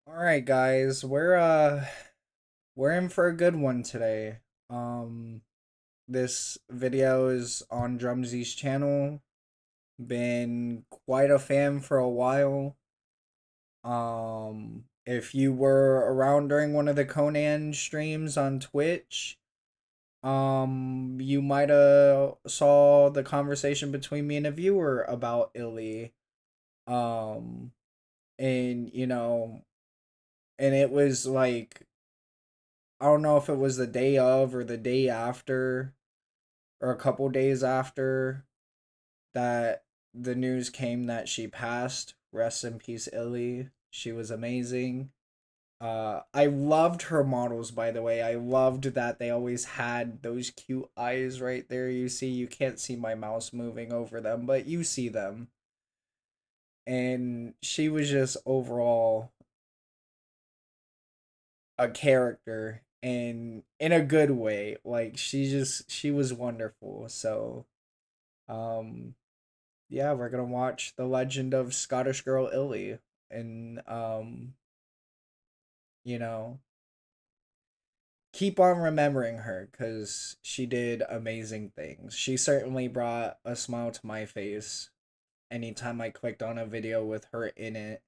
All right, guys, we're in for a good one today. Um this video is on Drumsy's channel. Been quite a fan for a while. If you were around during one of the Conan streams on Twitch, you might have saw the conversation between me and a viewer about Illy. Um and and it was like I don't know if it was the day of or the day after or a couple days after that the news came that she passed. Rest in peace, Illy. She was amazing. I loved her models, by the way. I loved that they always had those cute eyes right there. You can't see my mouse moving over them, but you see them. And she was just overall a character and in a good way. Like she was wonderful. So um yeah, we're gonna watch The Legend of Scottish Girl Illy and you know, keep on remembering her because she did amazing things. She certainly brought a smile to my face anytime I clicked on a video with her in it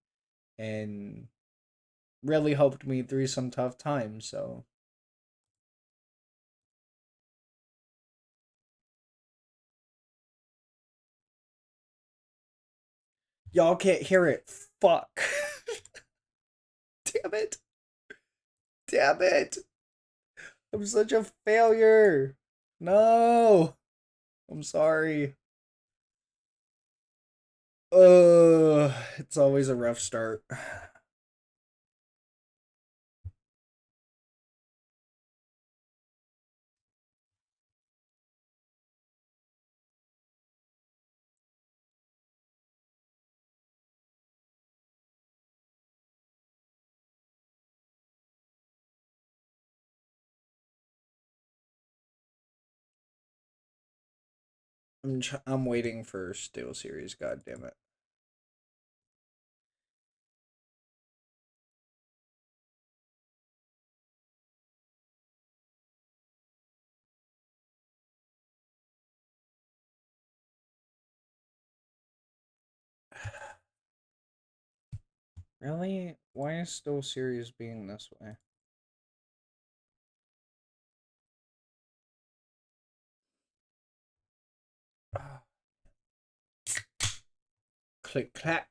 and really helped me through some tough times. So y'all can't hear it. Fuck. Damn it. Damn it. I'm such a failure. No. I'm sorry. It's always a rough start. I'm waiting for Steel Series. God damn it. Really? Why is Steel Series being this way? Click clack.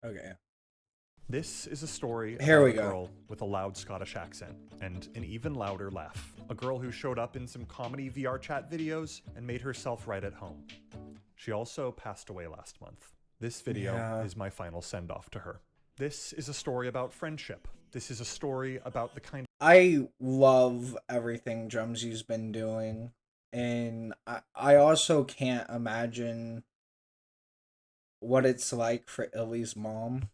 Okay, This is a story here about we a go. girl with a loud Scottish accent and an even louder laugh. A girl who showed up in some comedy VR chat videos and made herself right at home. She also passed away last month. This video Yeah. is my final send off to her. This is a story about friendship. This is a story about the kind. I love everything Drumsy's been doing. And I also can't imagine what it's like for Illy's mom.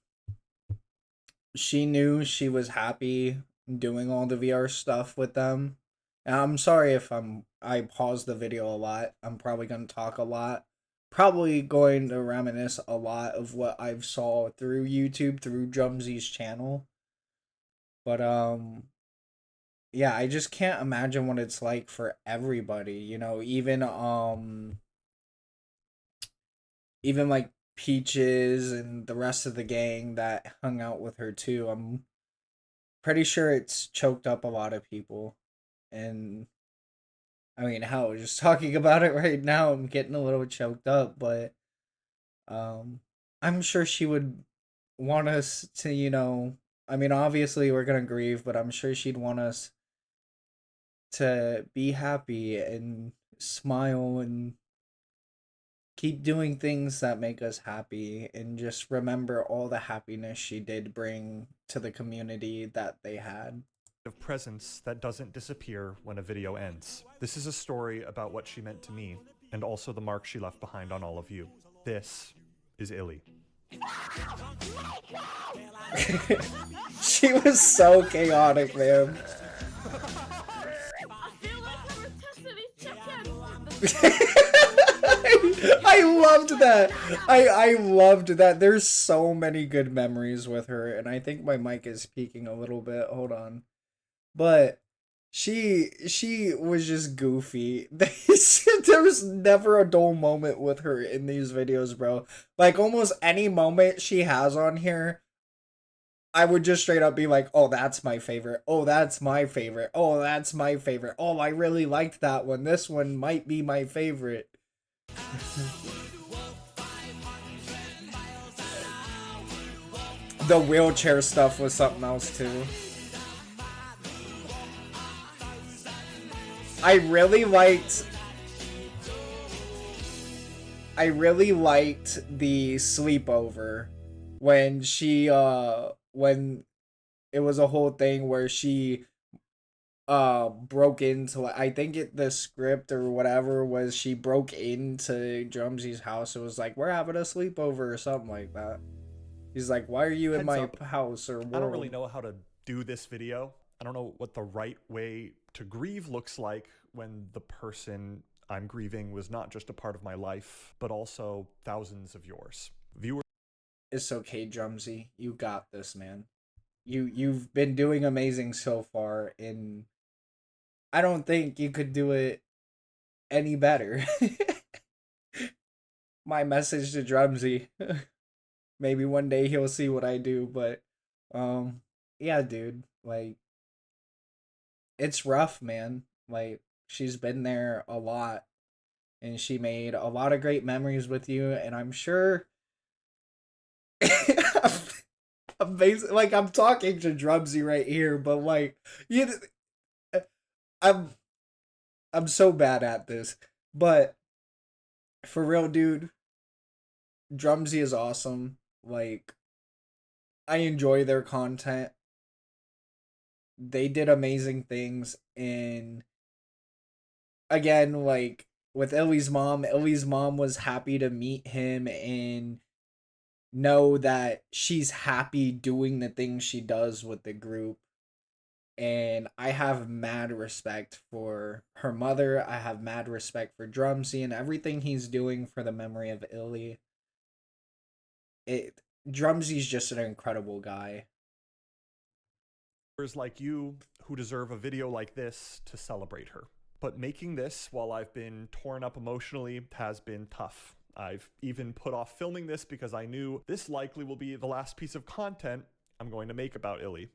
She knew she was happy doing all the VR stuff with them. And I'm sorry if I paused the video a lot. I'm probably gonna talk a lot. Probably going to reminisce a lot of what I've saw through YouTube through Drumsy's channel. But yeah, I just can't imagine what it's like for everybody, even like Peaches and the rest of the gang that hung out with her too. I'm pretty sure it's choked up a lot of people. And I mean, hell, just talking about it right now, I'm getting a little choked up, but um I'm sure she would want us to, I mean, obviously we're going to grieve, but I'm sure she'd want us to be happy and smile and keep doing things that make us happy, and just remember all the happiness she did bring to the community that they had. Of presence that doesn't disappear when a video ends. This is a story about what she meant to me, and also the mark she left behind on all of you. This is Illy. She was so chaotic, man. I loved that. I loved that. There's so many good memories with her, and I think my mic is peaking a little bit. Hold on. But she was just goofy. There was never a dull moment with her in these videos, bro. Like almost any moment she has on here, I would just straight up be like, "Oh, that's my favorite. Oh, that's my favorite. Oh, that's my favorite. Oh, I really liked that one. This one might be my favorite." The wheelchair stuff was something else too. I really liked the sleepover when when it was a whole thing where she broke into, I think the script or whatever was she broke into Drumsy's house. It was like, we're having a sleepover or something like that. He's like, why are you in Heads my up, house or world? I don't really know how to do this video. I don't know what the right way to grieve looks like when the person I'm grieving was not just a part of my life, but also thousands of yours. Viewers. It's okay, Drumsy. You got this, man. You've been doing amazing so far, and I don't think you could do it any better. My message to Drumsy. Maybe one day he'll see what I do, but yeah, dude, like it's rough, man. Like she's been there a lot, and she made a lot of great memories with you, and I'm sure I'm basically, like I'm talking to Drumsy right here, but like you I'm I'm so bad at this. But for real, dude, Drumsy is awesome. Like I enjoy their content. They did amazing things, and again, like with Illy's mom was happy to meet him and know that she's happy doing the things she does with the group. And I have mad respect for her mother. I have mad respect for Drumsy and everything he's doing for the memory of Illy. It Drumsy's just an incredible guy. Like you who deserve a video like this to celebrate her. But making this while I've been torn up emotionally has been tough. I've even put off filming this because I knew this likely will be the last piece of content I'm going to make about Illy.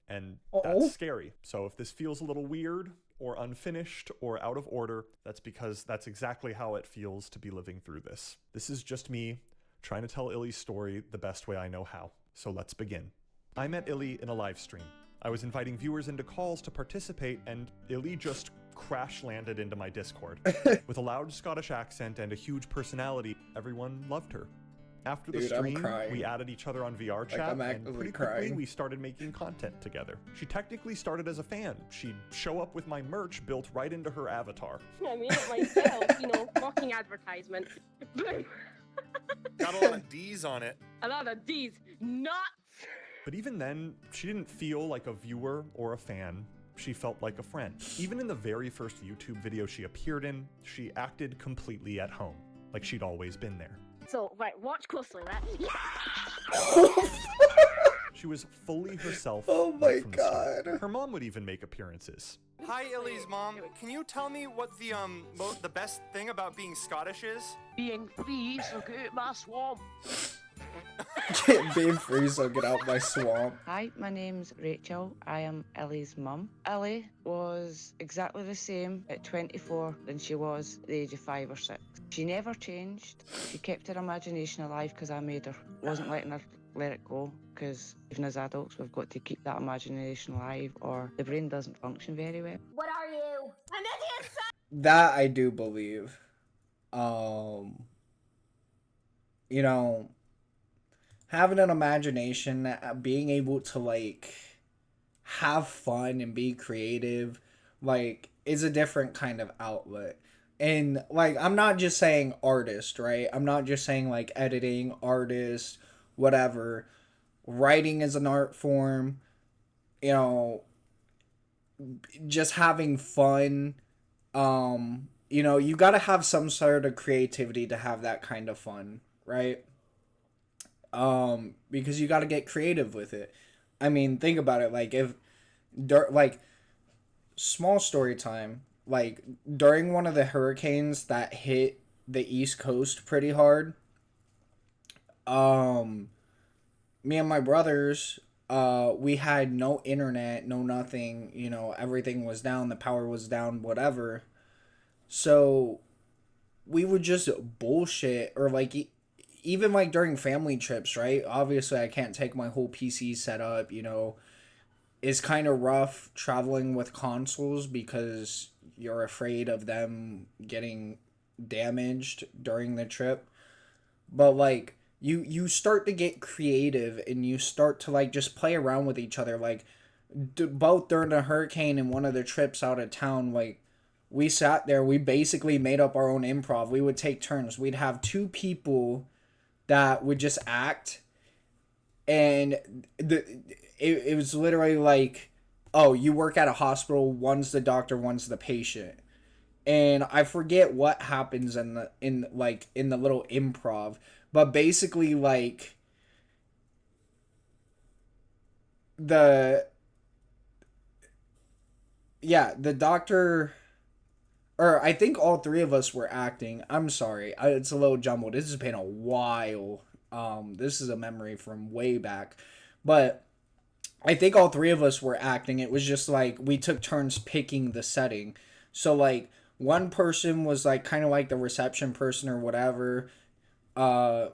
And that's scary. So if this feels a little weird or unfinished or out of order, that's because that's exactly how it feels to be living through this. This is just me trying to tell Illy's story the best way I know how. So let's begin. I met Illy in a live stream. I was inviting viewers into calls to participate, and Illy just crash landed into my Discord. With a loud Scottish accent and a huge personality, everyone loved her. After the stream, we added each other on VR chat, and pretty quickly we started making content together. She technically started as a fan. She'd show up with my merch built right into her avatar. I made it myself, you know, fucking advertisement. Boom! Got a lot of D's on it. A lot of D's. Nuts! But even then, she didn't feel like a viewer or a fan. She felt like a friend. Even in the very first YouTube video she appeared in, she acted completely at home, like she'd always been there. So, right, watch closely, right? She was fully herself. Oh my god. Her mom would even make appearances. Hi, Illy's mom. Can you tell me what the best thing about being Scottish is? Being free, so get my swamp. Being free, so get out my swamp. Hi, my name's Rachel. I am Illy's mum. Illy was exactly the same at 24 than she was at the age of 5 or 6. She never changed. She kept her imagination alive because I made her. Wasn't letting her let it go, because even as adults we've got to keep that imagination alive or the brain doesn't function very well. What are you? An idiot! That I do believe. you know, having an imagination, being able to like have fun and be creative, like, is a different kind of outlet. And like, I'm not just saying artist, right? I'm not just saying like editing, artist, whatever. Writing is an art form, you know, just having fun. You got to have some sort of creativity to have that kind of fun, right? Because you got to get creative with it. I mean, think about it. Like, like, small story time. Like, during one of the hurricanes that hit the East Coast pretty hard, um, me and my brothers, we had no internet, no nothing. Everything was down. The power was down. Whatever. So we would just bullshit, or like even like during family trips, right? Obviously, I can't take my whole PC set up. It's kind of rough traveling with consoles because you're afraid of them getting damaged during the trip. But like, you start to get creative and you start to like just play around with each other. Like, both during the hurricane and one of the trips out of town, like, we sat there, we basically made up our own improv. We would take turns. We'd have two people that would just act, and it was literally like, oh, you work at a hospital, one's the doctor, one's the patient. And I forget what happens in the little improv, but basically, like, the yeah, the doctor, or I think all three of us were acting. I'm sorry, it's a little jumbled. This has been a while. This is a memory from way back, but I think all three of us were acting. It was just like we took turns picking the setting. So like, one person was like kind of like the reception person or whatever, uh,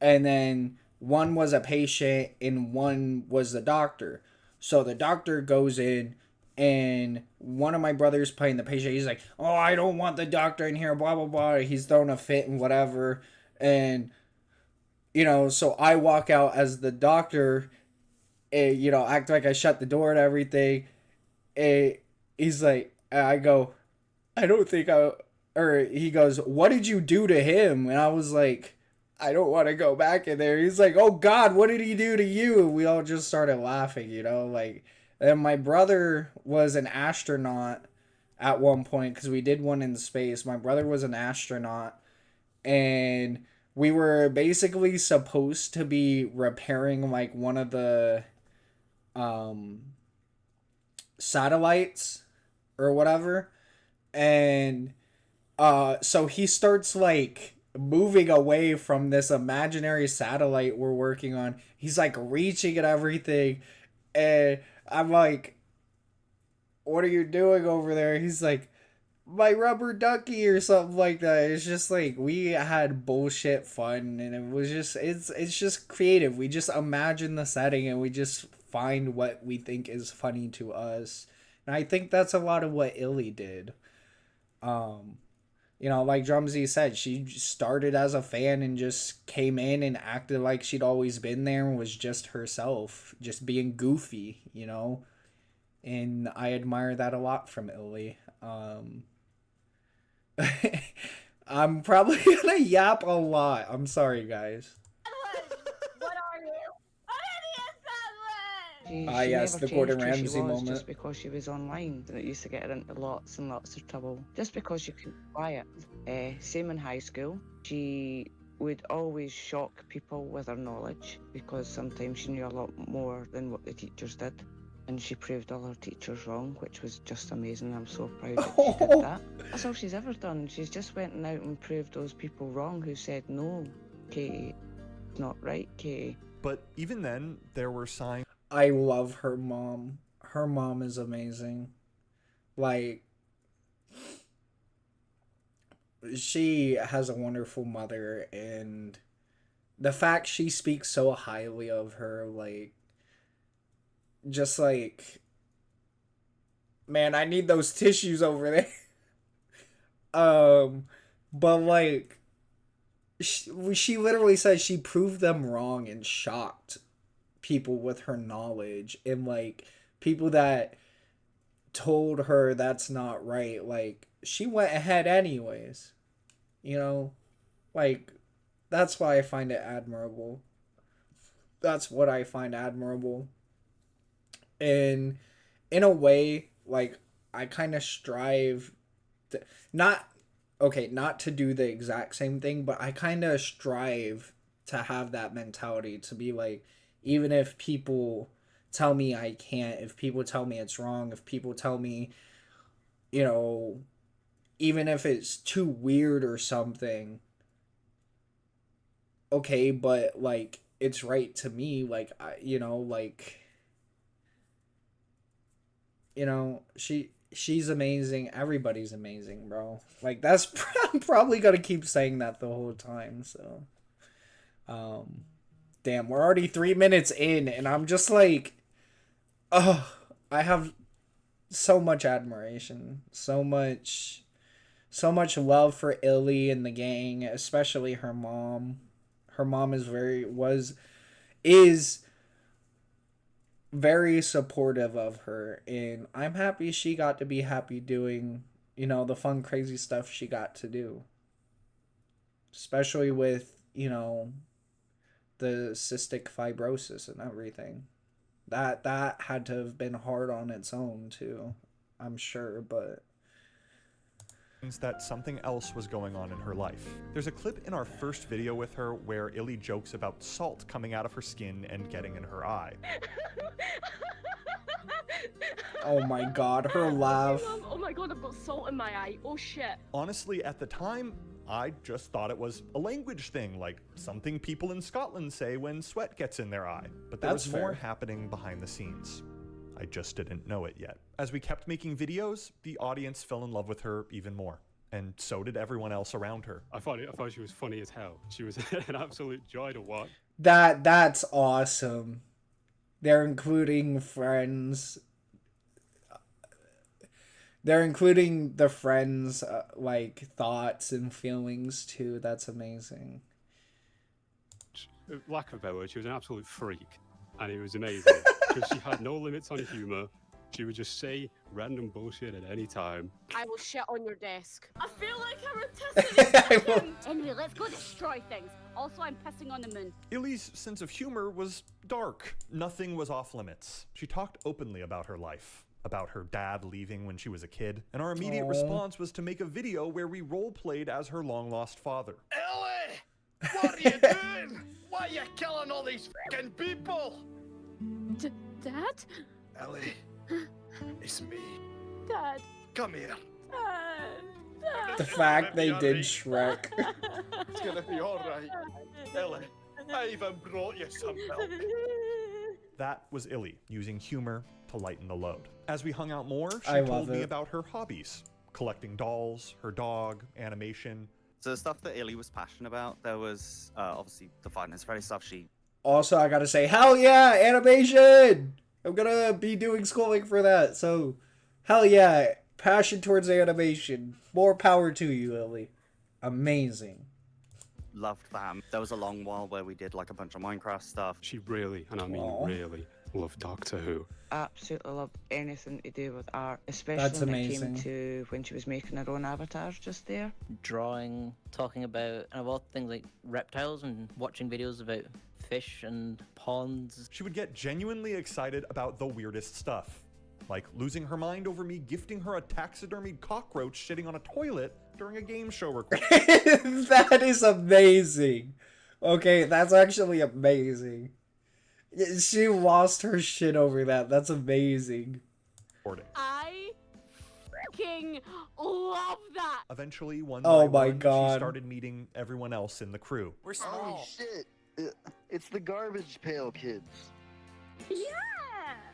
and then one was a patient and one was the doctor. So the doctor goes in, and one of my brothers playing the patient. He's like, "Oh, I don't want the doctor in here." Blah blah blah. He's throwing a fit and whatever, and so I walk out as the doctor, act like I shut the door and everything. And he's like, I go, I don't think I, or he goes, "What did you do to him?" And I was like, I don't want to go back in there. He's like, "Oh God, what did he do to you?" And we all just started laughing, like, and my brother was an astronaut at one point because we did one in space. My brother was an astronaut, and we were basically supposed to be repairing like one of the um satellites or whatever. And so he starts like moving away from this imaginary satellite we're working on. He's like reaching at everything, and I'm like, "What are you doing over there?" He's like, "My rubber ducky," or something like that. It's just like, we had bullshit fun, and it's just creative. We just imagine the setting and we just find what we think is funny to us. And I think that's a lot of what Illy did. Um, like Drumsy said, she started as a fan and just came in and acted like she'd always been there and was just herself, just being goofy. And I admire that a lot from Illy. I'm probably gonna yap a lot. I'm sorry, guys. What are you? She Yes, never the Gordon changed who she Ramsay was moment. just because she was online. And it used to get her into lots and lots of trouble just because she couldn't be quiet. Same in high school. She would always shock people with her knowledge because sometimes she knew a lot more than what the teachers did. And she proved all her teachers wrong, which was just amazing. I'm so proud that she did that. That's all she's ever done. She's just went out and proved those people wrong who said, "No, Katie, it's not right, Katie." But even then, there were signs I love her mom. Her mom is amazing. Like, she has a wonderful mother, and the fact she speaks so highly of her, like, just like, man, I need those tissues over there. um, but like, she literally said she proved them wrong and shocked people with her knowledge, and like people that told her that's not right, like she went ahead anyways, you know, like that's why I find it admirable. That's what I find admirable. And in a way, like I kind of strive to, not okay, not to do the exact same thing, but I kind of strive to have that mentality to be like, even if people tell me I can't, if people tell me it's wrong, if people tell me, you know, even if it's too weird or something, okay, but like it's right to me, like I, she's amazing. Everybody's amazing, bro. Like that's I'm probably gonna keep saying that the whole time. So, um, damn, we're already 3 minutes in, and I'm just like, oh, I have so much admiration, so much love for Illy and the gang, especially her mom. Her mom is very supportive of her, and I'm happy she got to be happy doing, the fun crazy stuff she got to do, especially with, the cystic fibrosis and everything. That had to have been hard on its own too, I'm sure, but that something else was going on in her life. There's a clip in our first video with her where Illy jokes about salt coming out of her skin and getting in her eye. oh my god, her laugh. Oh my god, I've got salt in my eye. Oh shit. Honestly, at the time, I just thought it was a language thing, like something people in Scotland say when sweat gets in their eye. But there That's was more fair. happening behind the scenes. I just didn't know it yet. As we kept making videos, the audience fell in love with her even more. And so did everyone else around her. I thought she was funny as hell. She was an absolute joy to watch. That's awesome. They're including friends. They're including the friends' like thoughts and feelings too. That's amazing. Lack of better word, she was an absolute freak, and it was amazing because she had no limits on humor. She would just say random bullshit at any time. I will shit on your desk. I feel like I I'm will- a Anyway, let's go destroy things. Also, I'm pissing on the moon. Illy's sense of humor was dark. Nothing was off limits. She talked openly about her life, about her dad leaving when she was a kid, and our immediate Aww. response was to make a video where we role-played as her long-lost father. Ellie! What are you doing? Why are you killing all these fucking people? Dad? Ellie, it's me. Dad. Come here. Dad. The fact they did Shrek. It's gonna be alright. Ellie, I even brought you some milk. That was Illy, using humor to lighten the load. As we hung out more, she I told love me it. about her hobbies, collecting dolls, her dog, animation. So the stuff that Illy was passionate about, there was obviously the Five Nights at Freddy's stuff. Also, I gotta say, hell yeah, animation! I'm gonna be doing schooling for that, so hell yeah, passion towards animation. More power to you, Illy. Amazing. Loved that. There was a long while where we did like a bunch of Minecraft stuff. She really, and I mean Aw. really, loved Doctor Who. Absolutely loved anything to do with art, especially That's when amazing. it came to when she was making her own avatars just there. Drawing, talking about, and about things like reptiles and watching videos about fish and ponds. She would get genuinely excited about the weirdest stuff, like losing her mind over me gifting her a taxidermied cockroach sitting on a toilet during a game show recording. That is amazing. Okay, that's actually amazing. She lost her shit over that. That's amazing. I freaking love that. Eventually, one Oh by my one, God. she started meeting everyone else in the crew. We're Oh shit! It's the Garbage Pail Kids. Yeah.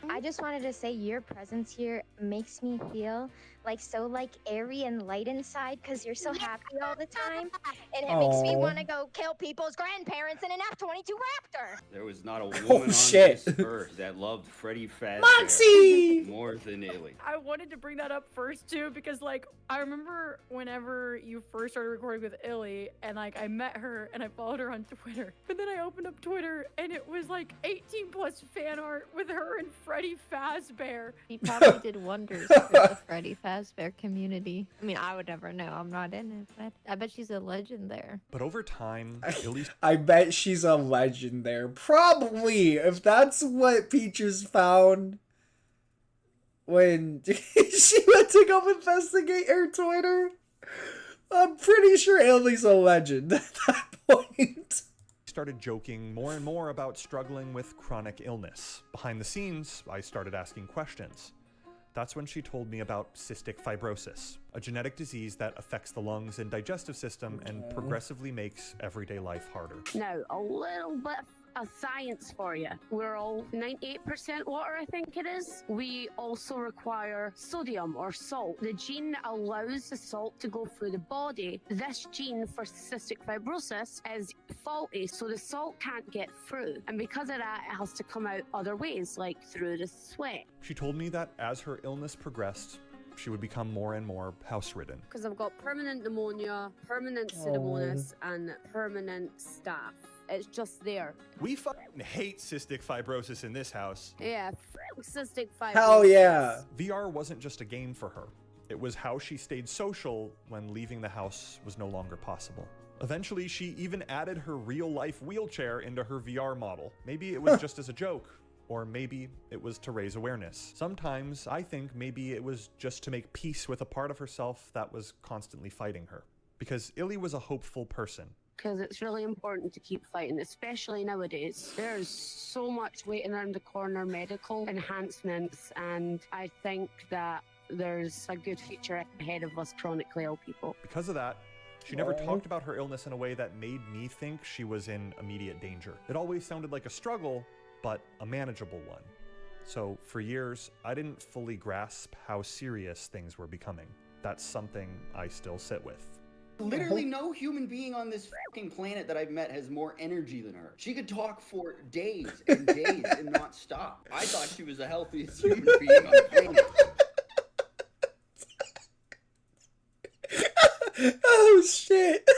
I just wanted to say your presence here makes me feel like so like airy and light inside because you're so happy all the time, and it Aw. makes me want to go kill people's grandparents in an F-22 Raptor. There was not a woman Oh, on shit. this earth that loved Freddy Fazbear Moxie! more than Illy. I wanted to bring that up first too because like I remember whenever you first started recording with Illy and like I met her and I followed her on Twitter, but then I opened up Twitter and it was like 18+ fan art with her and Freddy Fazbear. He probably did wonders for the Freddy Fazbear community. I mean, I would never know. I'm not in it, but I bet she's a legend there. But over time, Illy's I bet she's a legend there. Probably, if that's what Peaches found when she went to go investigate her Twitter. I'm pretty sure Illy's a legend at that point. started joking more and more about struggling with chronic illness. Behind the scenes, I started asking questions. That's when she told me about cystic fibrosis, a genetic disease that affects the lungs and digestive system and progressively makes everyday life harder. Now, a little bit of science for you. We're all 98% water, I think it is. We also require sodium or salt. The gene that allows the salt to go through the body, this gene for cystic fibrosis is faulty, so the salt can't get through. And because of that, it has to come out other ways, like through the sweat. She told me that as her illness progressed, she would become more and more house-ridden. Because I've got permanent pneumonia, permanent pseudomonas, and permanent staph. It's just there. We fucking hate cystic fibrosis in this house. Yeah, cystic fibrosis. Hell yeah. VR wasn't just a game for her. It was how she stayed social when leaving the house was no longer possible. Eventually, she even added her real-life wheelchair into her VR model. Maybe it was just as a joke, or maybe it was to raise awareness. Sometimes I think maybe it was just to make peace with a part of herself that was constantly fighting her. Because Illy was a hopeful person. Because it's really important to keep fighting, especially nowadays. There's so much waiting around the corner, medical enhancements, and I think that there's a good future ahead of us chronically ill people. Because of that, she never talked about her illness in a way that made me think she was in immediate danger. It always sounded like a struggle, but a manageable one. So for years, I didn't fully grasp how serious things were becoming. That's something I still sit with. Literally no human being on this fucking planet that I've met has more energy than her. She could talk for days and days and not stop. I thought she was the healthiest human being on the planet. Oh shit.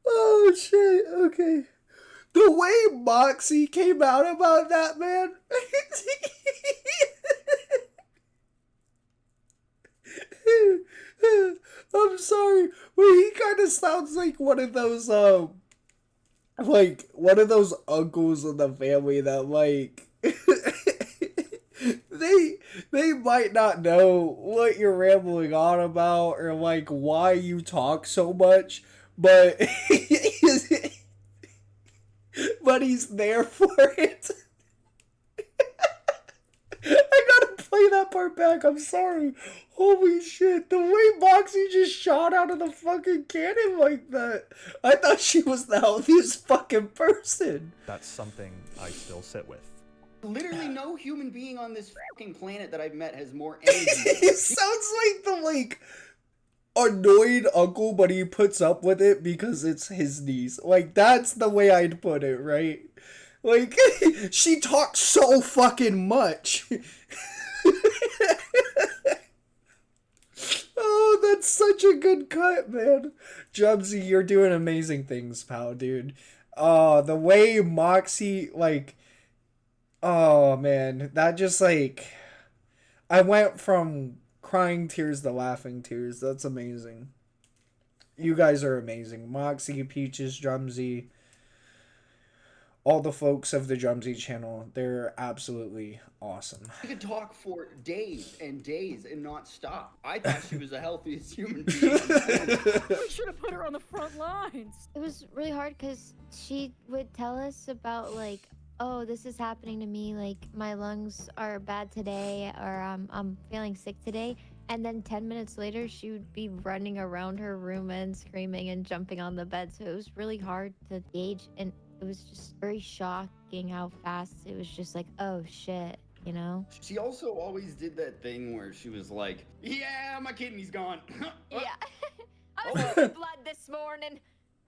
Oh shit, okay. The way Moxie came out about that, man. I'm sorry, but he kind of sounds like one of those uncles in the family that like they might not know what you're rambling on about or like why you talk so much, but but he's there for it. I gotta play that part back. I'm sorry. Holy shit. The way Moxie just shot out of the fucking cannon like that. I thought she was the healthiest fucking person. That's something I still sit with. Literally no human being on this fucking planet that I've met has more energy. It sounds like the annoyed uncle, but he puts up with it because it's his niece. Like, that's the way I'd put it, right? Like, she talks so fucking much. Oh, that's such a good cut, man. Drumsy, you're doing amazing things, pal, dude. The way Moxie, oh, man, that just, I went from crying tears to laughing tears. That's amazing. You guys are amazing. Moxie, Peaches, Drumsy, all the folks of the Drumsy channel, they're absolutely awesome. She could talk for days and days and not stop. I thought she was the healthiest human being on the planet. We should have put her on the front lines. It was really hard because she would tell us about oh, this is happening to me, my lungs are bad today, or I'm feeling sick today. And then 10 minutes later, she would be running around her room and screaming and jumping on the bed. So it was really hard to gauge. And it was just very shocking how fast it was just oh shit. you know? She also always did that thing where she was like, yeah, my kidney's gone. Yeah. I was losing blood this morning.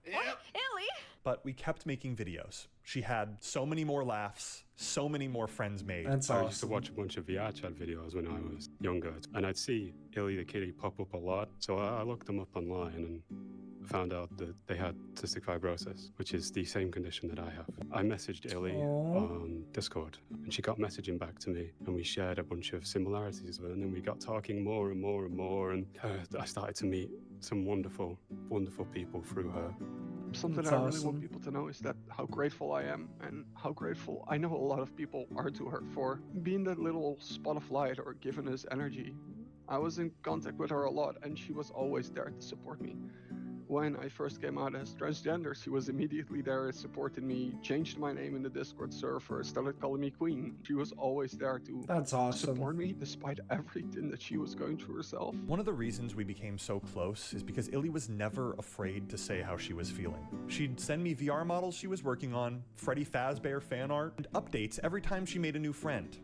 Yep. Illy. But we kept making videos. She had so many more laughs, so many more friends made. That's I used to awesome. watch a bunch of VR chat videos when I was younger, and I'd see Illy the kitty pop up a lot. So I looked them up online and found out that they had cystic fibrosis, which is the same condition that I have. I messaged Illy on Discord, and she got messaging back to me, and we shared a bunch of similarities, and then we got talking more and more and more, and I started to meet some wonderful, wonderful people through her. Something That's I really awesome. want people to know is that how grateful I am and how grateful I know a lot of people are to her for being that little spot of light or giving us energy. I was in contact with her a lot and she was always there to support me. When I first came out as transgender, she was immediately there supporting me, changed my name in the Discord server, started calling me Queen. She was always there to That's awesome. support me despite everything that she was going through herself. One of the reasons we became so close is because Illy was never afraid to say how she was feeling. She'd send me VR models she was working on, Freddy Fazbear fan art, and updates every time she made a new friend.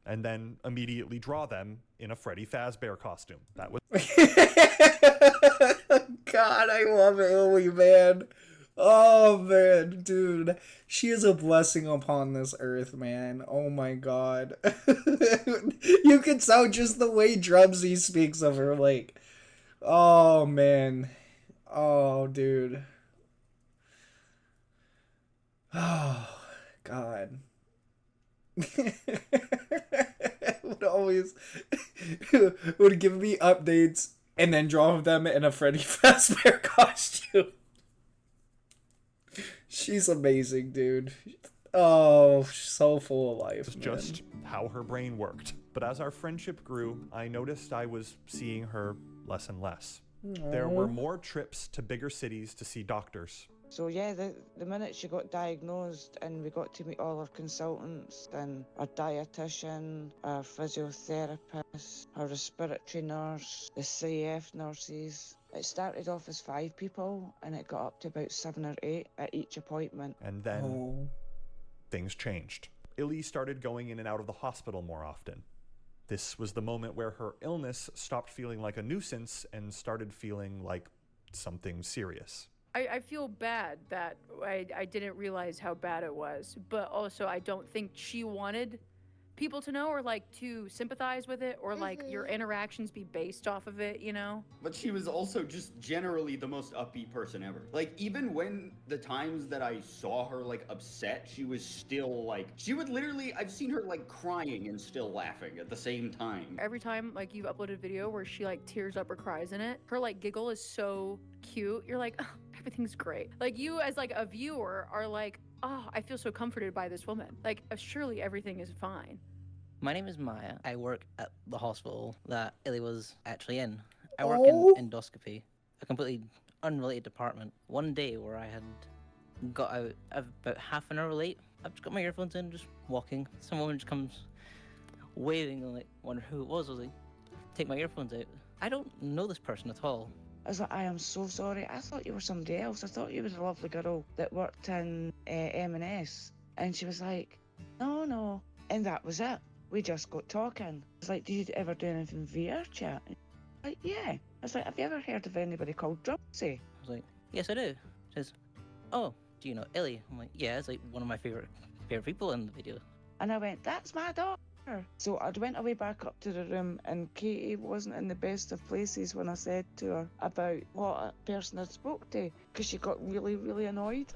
And then immediately draw them in a Freddy Fazbear costume. That was God, I love Illy, man. Oh, man, dude. She is a blessing upon this earth, man. Oh, my God. You can tell just the way Drumsy speaks of her, like, oh, man. Oh, dude. Oh, God. Would always would give me updates and then draw them in a Freddy Fazbear costume. She's amazing, dude. Oh, so full of life. was just how her brain worked. But as our friendship grew, I noticed I was seeing her less and less. There were more trips to bigger cities to see doctors. So yeah, the minute she got diagnosed and we got to meet all our consultants and our dietitian, our physiotherapist, our respiratory nurse, the CF nurses. It started off as 5 people and it got up to about 7 or 8 at each appointment. And then things changed. Illy started going in and out of the hospital more often. This was the moment where her illness stopped feeling like a nuisance and started feeling like something serious. I feel bad that I didn't realize how bad it was, but also I don't think she wanted people to know or like to sympathize with it or like your interactions be based off of it, you know? But she was also just generally the most upbeat person ever. Like, even when the times that I saw her, like, upset, she was still, like, she would literally, I've seen her, like, crying and still laughing at the same time. Every time, like, you've uploaded a video where she, like, tears up or cries in it, her, like, giggle is so cute. You're like, oh, everything's great. Like, you as, like, a viewer are like, oh, I feel so comforted by this woman. Like, surely everything is fine. My name is Maya. I work at the hospital that Illy was actually in. I work in endoscopy, a completely unrelated department. One day where I had got out about half an hour late, I've just got my earphones in, just walking. Some woman just comes waving and like, wonder who it was. I was like, take my earphones out. I don't know this person at all. I was like, I am so sorry. I thought you were somebody else. I thought you were the lovely girl that worked in M&S. And she was like, no. And that was it. We just got talking. I was like, did you ever do anything VR chat? Like, yeah. I was like, have you ever heard of anybody called Drumsy? I was like, yes, I do. She says, oh, do you know Illy? I'm like, yeah, it's like one of my favorite people in the video. And I went, that's my daughter. So I went away back up to the room and Katie wasn't in the best of places when I said to her about what person I spoke to, because she got really, really annoyed.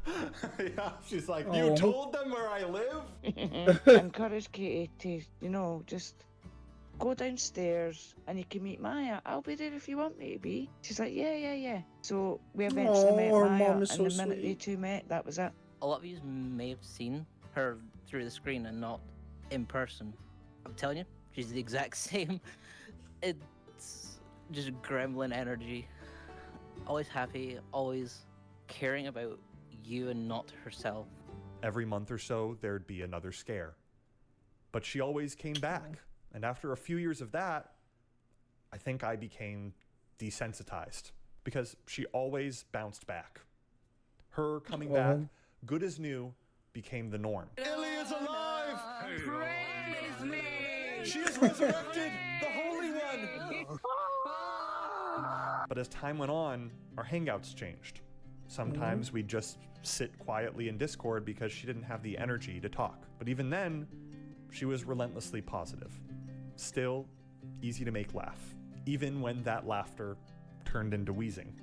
Yeah, she's like, you told them where I live? Encourage Katie to, you know, just go downstairs and you can meet Maya. I'll be there if you want me to be. She's like, yeah. So we eventually met her Maya, mom is and the so minute they sweet. two met, that was it. A lot of you may have seen her through the screen and not in person. I'm telling you, she's the exact same. It's just gremlin energy. Always happy, always caring about you and not herself. Every month or so, there'd be another scare. But she always came back. And after a few years of that, I think I became desensitized because she always bounced back. Her coming back, good as new, became the norm. Illy is alive! Praise me! She is resurrected, the Holy One! But as time went on, our hangouts changed. Sometimes we'd just sit quietly in Discord because she didn't have the energy to talk. But even then, she was relentlessly positive. Still, easy to make laugh, even when that laughter turned into wheezing.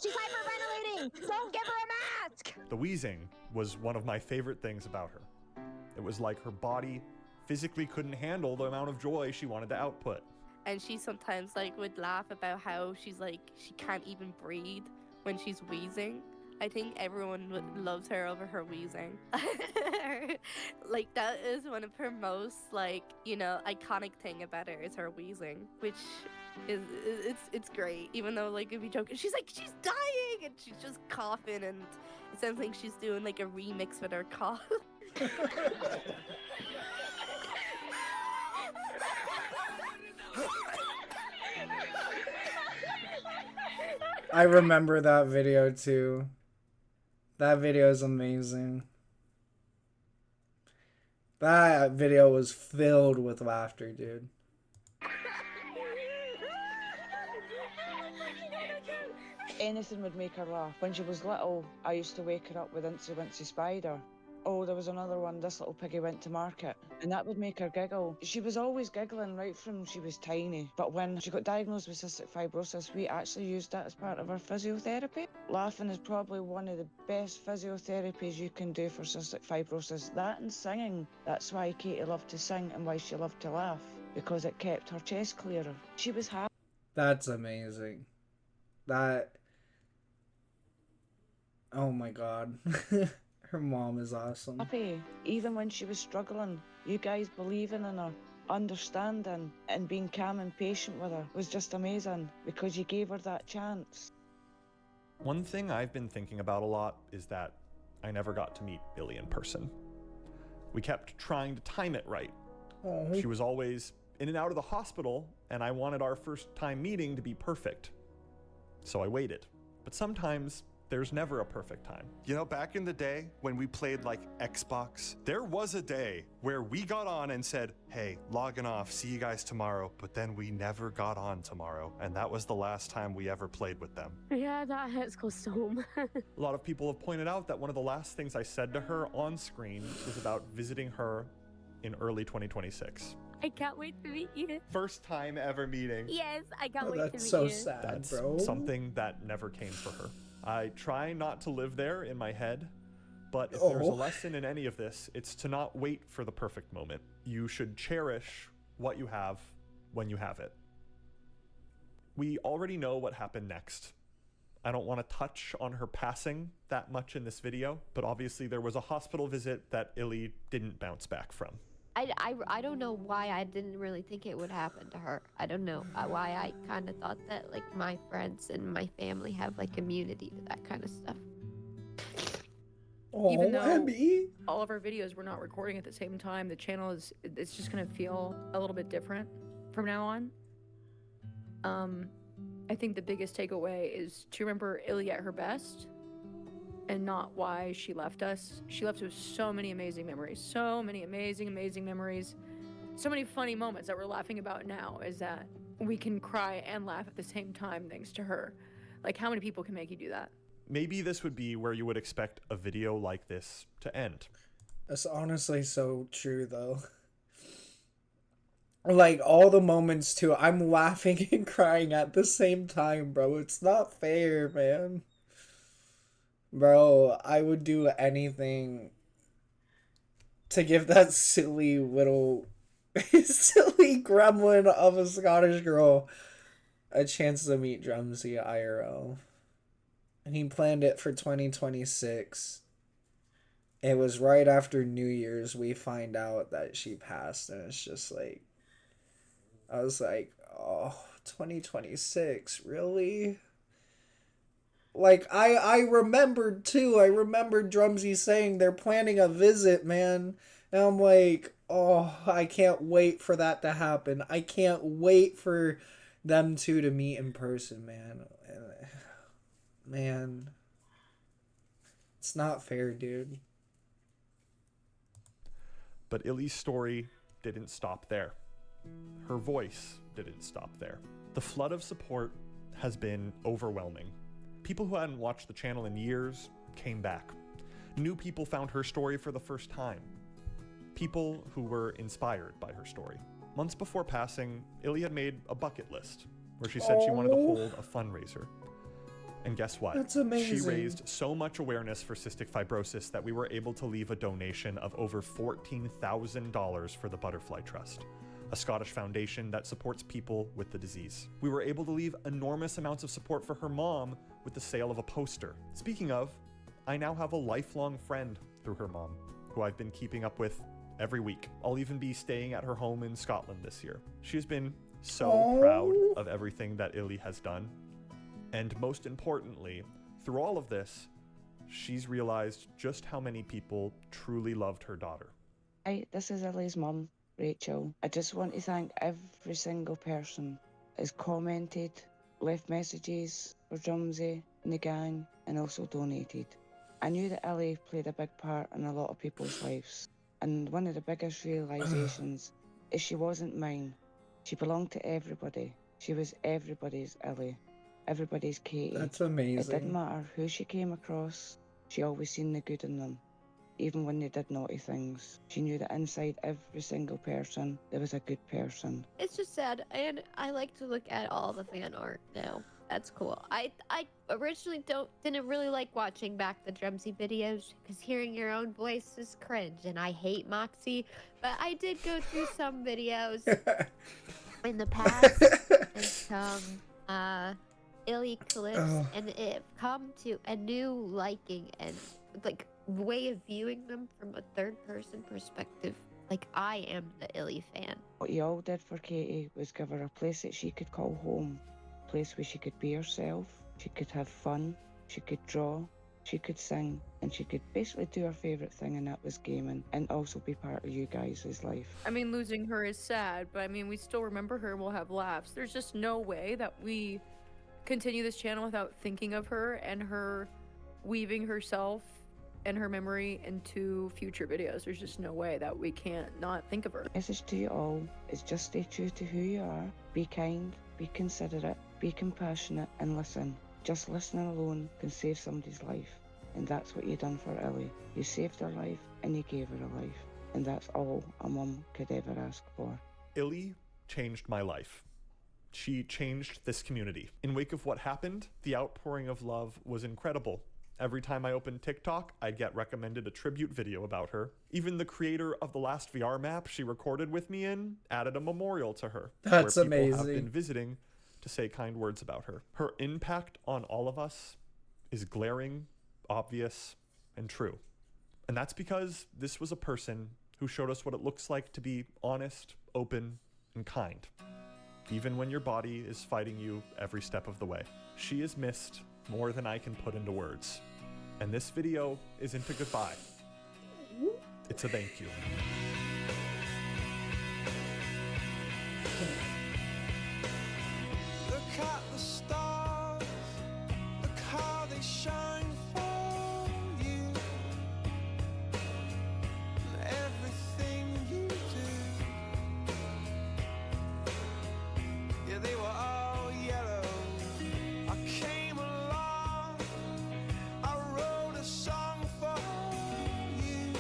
She's hyperventilating! Don't give her a mask! The wheezing was one of my favorite things about her. It was like her body physically couldn't handle the amount of joy she wanted to output. And she sometimes like would laugh about how she's like she can't even breathe when she's wheezing. I think everyone loves her over her wheezing. Like that is one of her most like, you know, iconic thing about her is her wheezing, which is it's great. Even though like if you joke, she's dying and she's just coughing and it sounds like she's doing like a remix with her cough. I remember that video too. That video is amazing. That video was filled with laughter, dude. Anything would make her laugh. When she was little, I used to wake her up with Incy Wincy Spider. Oh, there was another one, This Little Piggy Went to Market, and that would make her giggle. She was always giggling right from she was tiny, but when she got diagnosed with cystic fibrosis, we actually used that as part of our physiotherapy. Laughing is probably one of the best physiotherapies you can do for cystic fibrosis. That and singing. That's why Katie loved to sing and why she loved to laugh, because it kept her chest clearer. She was happy. That's amazing. That... Oh my god. Her mom is awesome. Happy, even when she was struggling. You guys believing in her, understanding, and being calm and patient with her was just amazing because you gave her that chance. One thing I've been thinking about a lot is that I never got to meet Illy in person. We kept trying to time it right. Oh. She was always in and out of the hospital, and I wanted our first time meeting to be perfect. So I waited. But sometimes there's never a perfect time. You know, back in the day when we played like Xbox, there was a day where we got on and said, hey, logging off, see you guys tomorrow. But then we never got on tomorrow. And that was the last time we ever played with them. Yeah, that hits close to home. A lot of people have pointed out that one of the last things I said to her on screen was about visiting her in early 2026. I can't wait to meet you. First time ever meeting. Yes, I can't wait to meet That's so you. sad, That's bro. something that never came for her. I try not to live there in my head, but if there's a lesson in any of this, it's to not wait for the perfect moment. You should cherish what you have when you have it. We already know what happened next. I don't want to touch on her passing that much in this video, but obviously there was a hospital visit that Illy didn't bounce back from. I don't know why I didn't really think it would happen to her. I don't know why I kind of thought that like my friends and my family have like immunity to that kind of stuff. Even though all of our videos we're not recording at the same time, the channel it's just gonna feel a little bit different from now on. I think the biggest takeaway is to remember Illy at her best and not why she left us. She left us so many amazing memories, so many amazing memories, so many funny moments that we're laughing about now is that we can cry and laugh at the same time thanks to her. Like how many people can make you do that? Maybe this would be where you would expect a video like this to end. That's honestly so true, though. Like, all the moments, too. I'm laughing and crying at the same time, bro. It's not fair, man. Bro, I would do anything to give that silly little... silly gremlin of a Scottish girl a chance to meet Drumsy IRL. And he planned it for 2026. It was right after New Year's we find out that she passed, and it's just like... I was like, oh, 2026, really? Like, I remembered, too. I remembered Drumsy saying they're planning a visit, man. And I'm like, oh, I can't wait for that to happen. I can't wait for them two to meet in person, man. Man. It's not fair, dude. But Illy's story didn't stop there. Her voice didn't stop there. The flood of support has been overwhelming. People who hadn't watched the channel in years came back. New people found her story for the first time. People who were inspired by her story. Months before passing, Illy had made a bucket list where she said she wanted to hold a fundraiser. And guess what? That's amazing. She raised so much awareness for cystic fibrosis that we were able to leave a donation of over $14,000 for the Butterfly Trust, a Scottish foundation that supports people with the disease. We were able to leave enormous amounts of support for her mom with the sale of a poster. Speaking of, I now have a lifelong friend through her mom, who I've been keeping up with every week. I'll even be staying at her home in Scotland this year. She has been so proud of everything that Illy has done. And most importantly, through all of this, she's realized just how many people truly loved her daughter. Hi, this is Illy's mum, Rachel. I just want to thank every single person that has commented, left messages for Drumsy and the gang, and also donated. I knew that Illy played a big part in a lot of people's lives, and one of the biggest realizations is she wasn't mine. She belonged to everybody. She was everybody's Illy, everybody's Katie. That's amazing. It didn't matter who she came across, she always seen the good in them. Even when they did naughty things, she knew that inside every single person, there was a good person. It's just sad, and I like to look at all the fan art now. That's cool. I originally didn't really like watching back the Drumsy videos because hearing your own voice is cringe, and I hate Moxie. But I did go through some videos in the past and some Illy clips, and it come to a new liking and like way of viewing them from a third-person perspective. Like, I am the Illy fan. What you all did for Katie was give her a place that she could call home. A place where she could be herself, she could have fun, she could draw, she could sing, and she could basically do her favourite thing, and that was gaming, and also be part of you guys' life. I mean, losing her is sad, but I mean, we still remember her and we'll have laughs. There's just no way that we continue this channel without thinking of her and her weaving herself and her memory into future videos. There's just no way that we can't not think of her. Message to you all is just stay true to who you are, be kind, be considerate, be compassionate, and listen. Just listening alone can save somebody's life, and that's what you done for Illy. You saved her life and you gave her a life, and that's all a mum could ever ask for. Illy changed my life. She changed this community. In wake of what happened, the outpouring of love was incredible. Every time I opened TikTok, I'd get recommended a tribute video about her. Even the creator of the last VR map she recorded with me in added a memorial to her. That's where people amazing. have been visiting to say kind words about her. Her impact on all of us is glaring, obvious, and true. And that's because this was a person who showed us what it looks like to be honest, open, and kind, even when your body is fighting you every step of the way. She is missed more than I can put into words. And this video isn't a goodbye. It's a thank you. Look at the stars, look how they shine for you. And everything you do, yeah, they were all yellow. I came along, I wrote a song for you,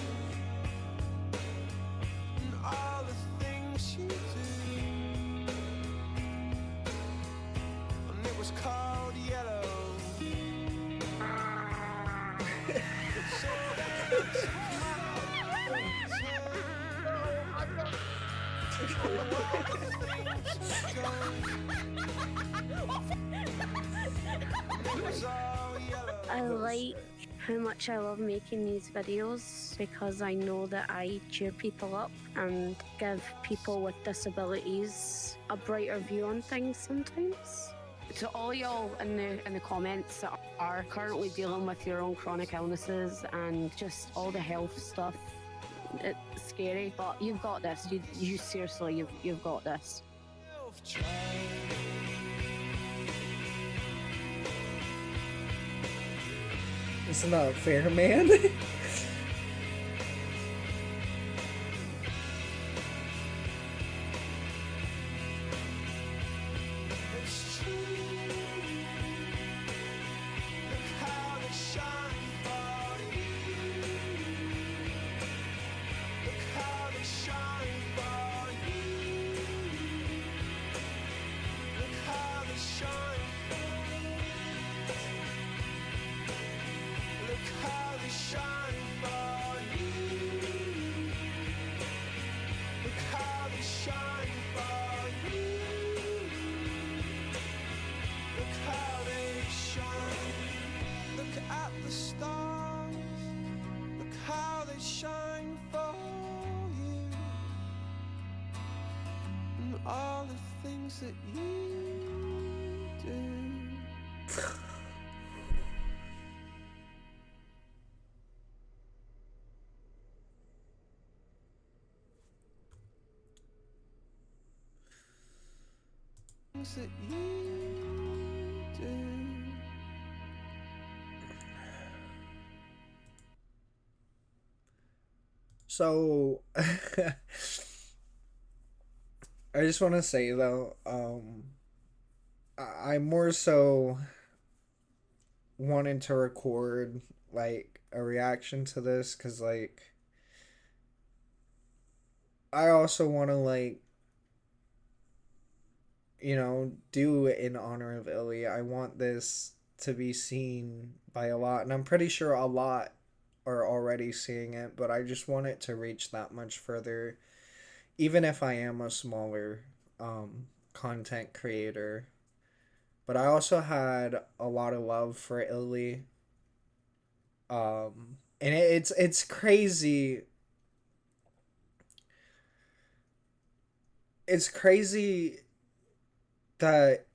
and all the things you do. And it was called Yellow. It's so that's I like how much I love making these videos because I know that I cheer people up and give people with disabilities a brighter view on things sometimes. To all y'all in the comments that are currently dealing with your own chronic illnesses and just all the health stuff, it's scary, but you've got this. You seriously, you've got this. Isn't that fair, man? things that you do. Things that you do. So I just want to say though, I more so wanted to record like a reaction to this because like I also want to like do it in honor of Illy. I want this to be seen by a lot, and I'm pretty sure a lot are already seeing it, but I just want it to reach that much further, even if I am a smaller content creator. But I also had a lot of love for Illy. And it's crazy. It's crazy that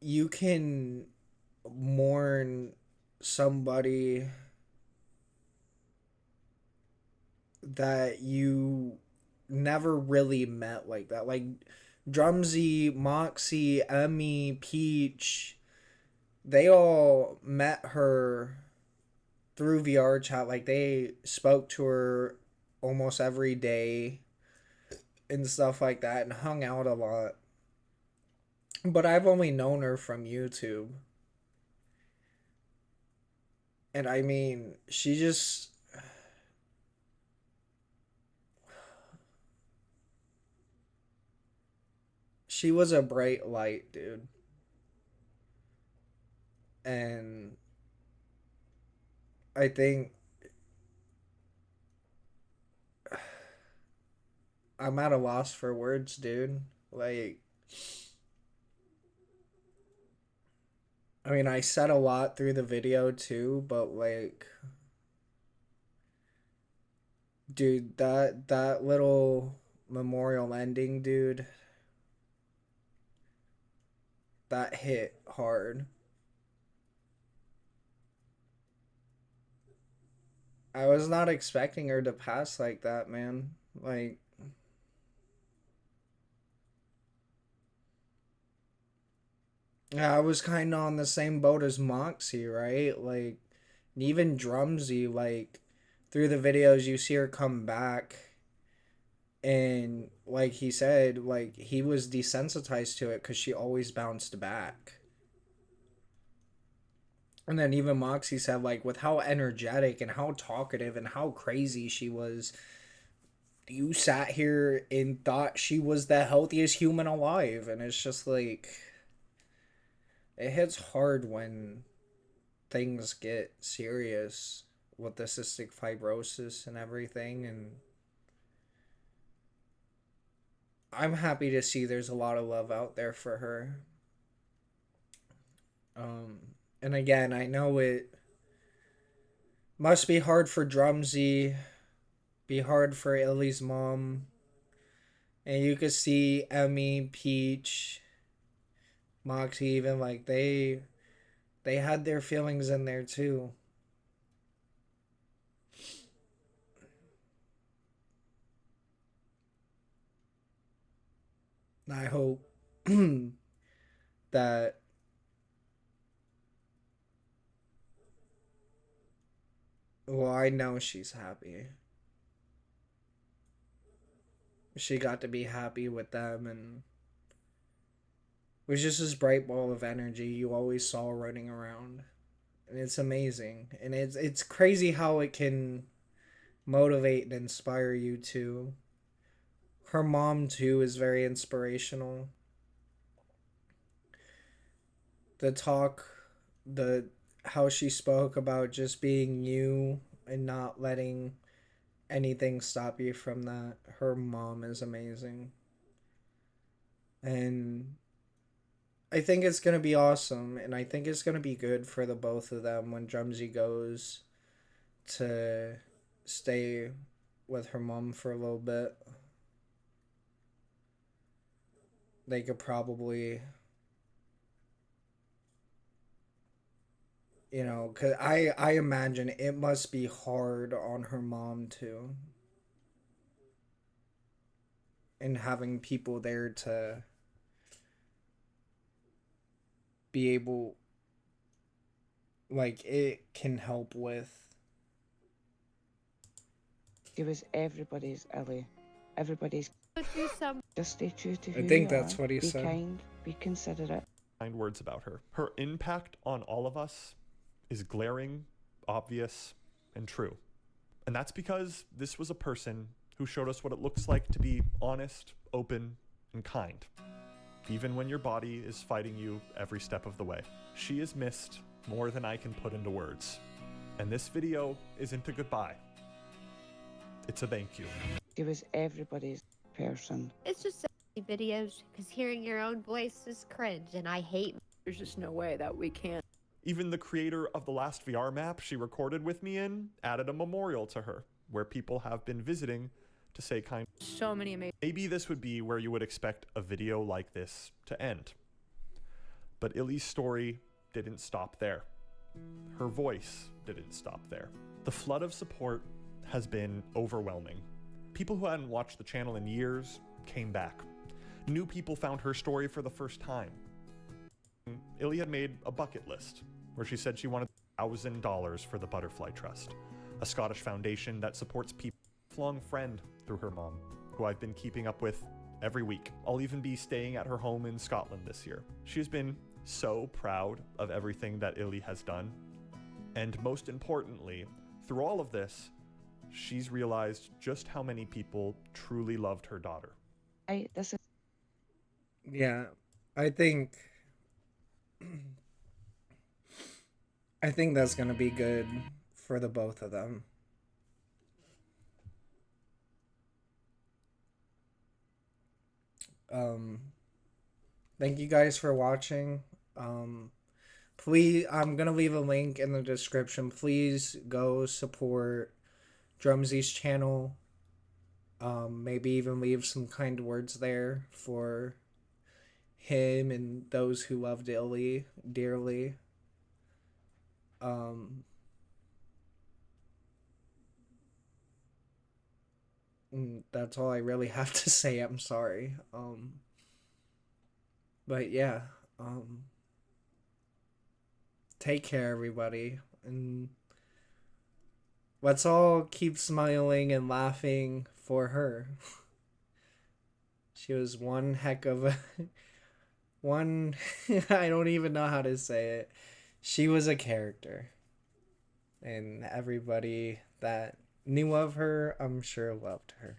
you can mourn somebody that you never really met like that. Like Drumsy, Moxie, Emmy, Peach, they all met her through VR chat. Like they spoke to her almost every day and stuff like that and hung out a lot. But I've only known her from YouTube. And I mean, she just she was a bright light, dude. And I think I'm at a loss for words, dude. Like, I mean, I said a lot through the video too, but like, dude, that little memorial ending, dude, that hit hard. I was not expecting her to pass like that, man. Like, yeah, I was kind of on the same boat as Moxie, right? Like, even Drumsy, like, through the videos, you see her come back. And, like he said, like, he was desensitized to it because she always bounced back. And then even Moxie said, like, with how energetic and how talkative and how crazy she was, you sat here and thought she was the healthiest human alive. And it's just like, it hits hard when things get serious with the cystic fibrosis and everything. And I'm happy to see there's a lot of love out there for her. And again, I know it must be hard for Drumsy, be hard for Illy's mom. And you could see Emmy, Peach, Moxie, even like they had their feelings in there too. I hope that well, I know she's happy. She got to be happy with them and was just this bright ball of energy you always saw running around. And it's amazing. And it's crazy how it can motivate and inspire you too. Her mom too is very inspirational. The talk, the how she spoke about just being you and not letting anything stop you from that. Her mom is amazing. And I think it's going to be awesome, and I think it's going to be good for the both of them when Drumsy goes to stay with her mom for a little bit. they could probably, you know, cause I imagine it must be hard on her mom too, and having people there to be able, like, it can help with. It was everybody's, Ellie. Everybody's. Do some. Just stay true to who I think you that's are. what he Be said. kind. Be considerate. Kind words about her. Her impact on all of us is glaring, obvious, and true. And that's because this was a person who showed us what it looks like to be honest, open, and kind, even when your body is fighting you every step of the way. She is missed more than I can put into words. And this video isn't a goodbye. It's a thank you. She was everybody's person. It's just so many videos because hearing your own voice is cringe, and I hate. There's just no way that we can't. Even the creator of the last VR map she recorded with me in added a memorial to her, where people have been visiting to say kind. So many amazing. Maybe this would be where you would expect a video like this to end. But Illy's story didn't stop there. Her voice didn't stop there. The flood of support has been overwhelming. People who hadn't watched the channel in years came back. New people found her story for the first time. Illy had made a bucket list where she said she wanted $1,000 for the Butterfly Trust, a Scottish foundation that supports people. Lifelong friend through her mom, who I've been keeping up with every week. I'll even be staying at her home in Scotland this year. She has been so proud of everything that Illy has done. And most importantly, through all of this, she's realized just how many people truly loved her daughter. Yeah, I think that's gonna be good for the both of them. Thank you guys for watching. Please, I'm gonna leave a link in the description. Please go support Drumsy's channel. Maybe even leave some kind words there for him and those who loved Illy dearly. That's all I really have to say. I'm sorry. But yeah, take care, everybody, and let's all keep smiling and laughing for her. She was one heck of a one. I don't even know how to say it. She was a character, and everybody that knew of her, I'm sure, loved her.